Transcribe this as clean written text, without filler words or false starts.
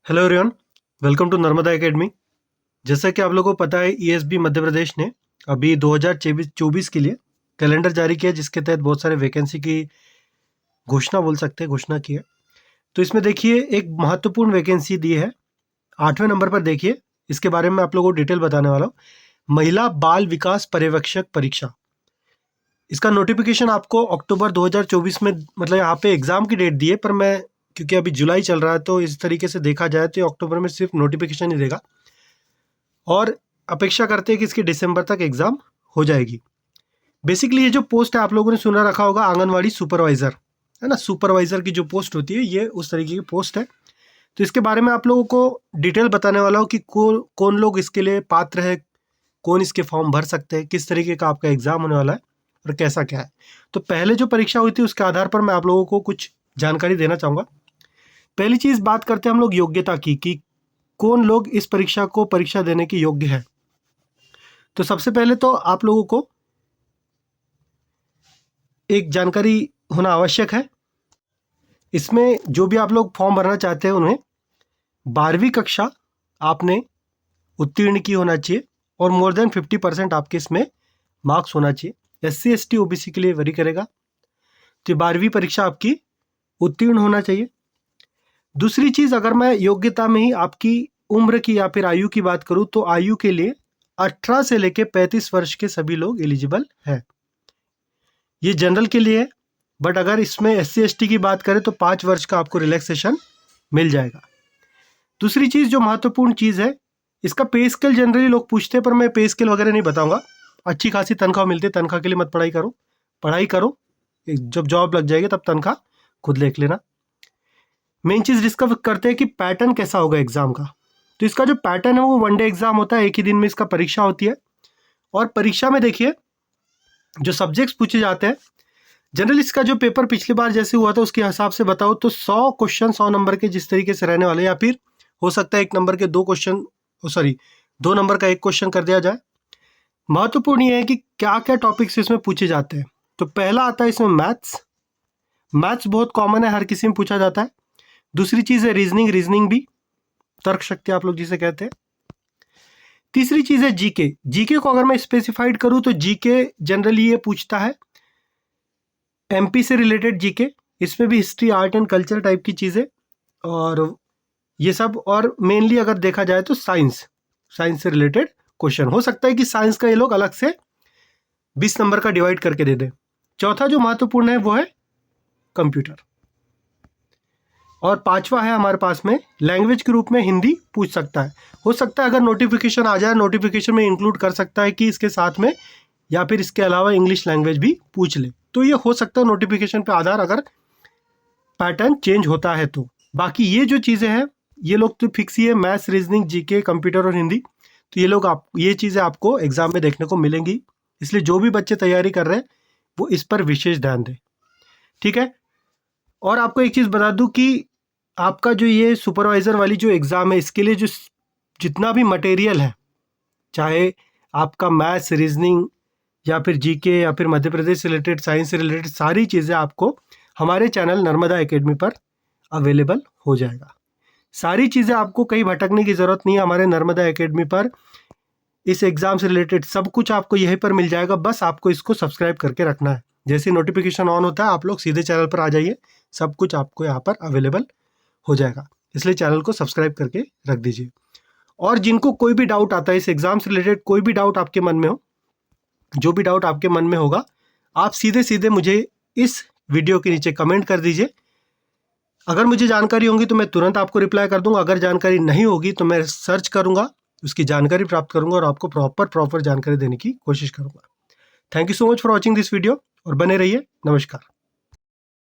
Hello everyone, welcome to Narmada academy. जैसा कि आप लोगों को पता है, ईएसबी मध्य प्रदेश ने अभी 2024 के लिए कैलेंडर जारी किया, जिसके तहत बहुत सारे वैकेंसी की घोषणा की है। तो इसमें देखिए, एक महत्वपूर्ण वैकेंसी दी है 8वें नंबर पर। देखिए, इसके बारे में आप लोगों को डिटेल बताने वाला हूँ। महिला बाल विकास पर्यवेक्षक परीक्षा, इसका नोटिफिकेशन आपको अक्टूबर 2024 में, मतलब यहाँ पे एग्जाम की डेट दी है, पर मैं क्योंकि अभी जुलाई चल रहा है तो इस तरीके से देखा जाए तो अक्टूबर में सिर्फ नोटिफिकेशन ही देगा, और अपेक्षा करते हैं कि इसकी दिसंबर तक एग्ज़ाम हो जाएगी। बेसिकली ये जो पोस्ट है, आप लोगों ने सुना रखा होगा, आंगनवाड़ी सुपरवाइज़र, है ना। सुपरवाइज़र की जो पोस्ट होती है, ये उस तरीके की पोस्ट है। तो इसके बारे में आप लोगों को डिटेल बताने वाला हूँ कि कौन लोग इसके लिए पात्र है, कौन इसके फॉर्म भर सकते हैं, किस तरीके का आपका एग्ज़ाम होने वाला है और कैसा क्या है। तो पहले जो परीक्षा हुई थी उसके आधार पर मैं आप लोगों को कुछ जानकारी देना चाहूँगा। पहली चीज़ बात करते हैं हम लोग योग्यता की, कि कौन लोग इस परीक्षा देने के योग्य है। तो सबसे पहले तो आप लोगों को एक जानकारी होना आवश्यक है। इसमें जो भी आप लोग फॉर्म भरना चाहते हैं, उन्हें 12वीं कक्षा आपने उत्तीर्ण की होना चाहिए और मोर देन 50% आपके इसमें मार्क्स होना चाहिए। SC ST OBC के लिए वरी करेगा, तो 12वीं परीक्षा आपकी उत्तीर्ण होना चाहिए। दूसरी चीज़, अगर मैं योग्यता में ही आपकी उम्र की या फिर आयु की बात करूं, तो आयु के लिए 18 से लेकर 35 वर्ष के सभी लोग एलिजिबल हैं। ये जनरल के लिए है, बट अगर इसमें SC ST की बात करें तो 5 वर्ष का आपको रिलैक्सेशन मिल जाएगा। दूसरी चीज़ जो महत्वपूर्ण चीज़ है, इसका पे स्केल जनरली लोग पूछते हैं, पर मैं पे स्केल वगैरह नहीं बताऊंगा। अच्छी खासी तनख्वाह मिलती है, तनख्वाह के लिए मत पढ़ाई करो, जब जॉब लग जाएगी तब तनख्वाह खुद देख लेना। मेन चीज़ डिस्कस करते हैं कि पैटर्न कैसा होगा एग्ज़ाम का। तो इसका जो पैटर्न है वो 1 डे एग्ज़ाम होता है, एक ही दिन में इसका परीक्षा होती है। और परीक्षा में देखिए, जो सब्जेक्ट्स पूछे जाते हैं, जनरल इसका जो पेपर पिछली बार जैसे हुआ था उसके हिसाब से बताओ तो 100 क्वेश्चन 100 नंबर के जिस तरीके से रहने वाले, या फिर हो सकता है 1 नंबर के 2 क्वेश्चन, 2 नंबर का 1 क्वेश्चन कर दिया जाए। महत्वपूर्ण ये है कि क्या क्या टॉपिक्स इसमें पूछे जाते हैं। तो पहला आता है इसमें मैथ्स बहुत कॉमन है, हर किसी में पूछा जाता है। दूसरी चीज़ है रीजनिंग भी, तर्क शक्ति आप लोग जिसे कहते हैं। तीसरी चीज़ है जीके को अगर मैं स्पेसिफाइड करूं तो जीके जनरली ये पूछता है MP से रिलेटेड जीके, इसमें भी history, art and culture type की चीज़ें और ये सब। और मेनली अगर देखा जाए तो साइंस से रिलेटेड क्वेश्चन हो सकता है कि साइंस का ये लोग अलग से 20 नंबर का डिवाइड करके दे दें। चौथा जो महत्वपूर्ण है वो है कंप्यूटर, और 5वां है हमारे पास में लैंग्वेज के रूप में हिंदी पूछ सकता है। हो सकता है अगर नोटिफिकेशन आ जाए, नोटिफिकेशन में इंक्लूड कर सकता है कि इसके साथ में या फिर इसके अलावा इंग्लिश लैंग्वेज भी पूछ ले, तो ये हो सकता है नोटिफिकेशन पे आधार अगर पैटर्न चेंज होता है तो। बाकी ये जो चीज़ें हैं ये लोग तो फिक्स ही है, मैथ्स, रीजनिंग, जीके, कंप्यूटर और हिंदी। तो ये चीज़ें आपको एग्जाम में देखने को मिलेंगी, इसलिए जो भी बच्चे तैयारी कर रहे हैं वो इस पर विशेष ध्यान दें, ठीक है। और आपको एक चीज़ बता दूं कि आपका जो ये सुपरवाइज़र वाली जो एग्ज़ाम है, इसके लिए जो जितना भी मटेरियल है, चाहे आपका मैथ्स, रीजनिंग या फिर जीके या फिर मध्य प्रदेश से रिलेटेड, साइंस से रिलेटेड सारी चीज़ें आपको हमारे चैनल नर्मदा एकेडमी पर अवेलेबल हो जाएगा। सारी चीज़ें आपको कहीं भटकने की ज़रूरत नहीं है। हमारे नर्मदा एकेडमी पर इस एग्ज़ाम से रिलेटेड सब कुछ आपको यहीं पर मिल जाएगा, बस आपको इसको सब्सक्राइब करके रखना है। जैसे नोटिफिकेशन ऑन होता है आप लोग सीधे चैनल पर आ जाइए, सब कुछ आपको यहाँ पर अवेलेबल हो जाएगा, इसलिए चैनल को सब्सक्राइब करके रख दीजिए। और जिनको कोई भी डाउट आता है इस एग्ज़ाम से रिलेटेड, कोई भी डाउट आपके मन में हो, जो भी डाउट आपके मन में होगा, आप सीधे मुझे इस वीडियो के नीचे कमेंट कर दीजिए। अगर मुझे जानकारी होगी तो मैं तुरंत आपको रिप्लाई कर दूंगा, अगर जानकारी नहीं होगी तो मैं सर्च करूंगा, उसकी जानकारी प्राप्त करूंगा और आपको प्रॉपर जानकारी देने की कोशिश करूंगा। Thank you so much for watching this video, और बने रहिए। नमस्कार।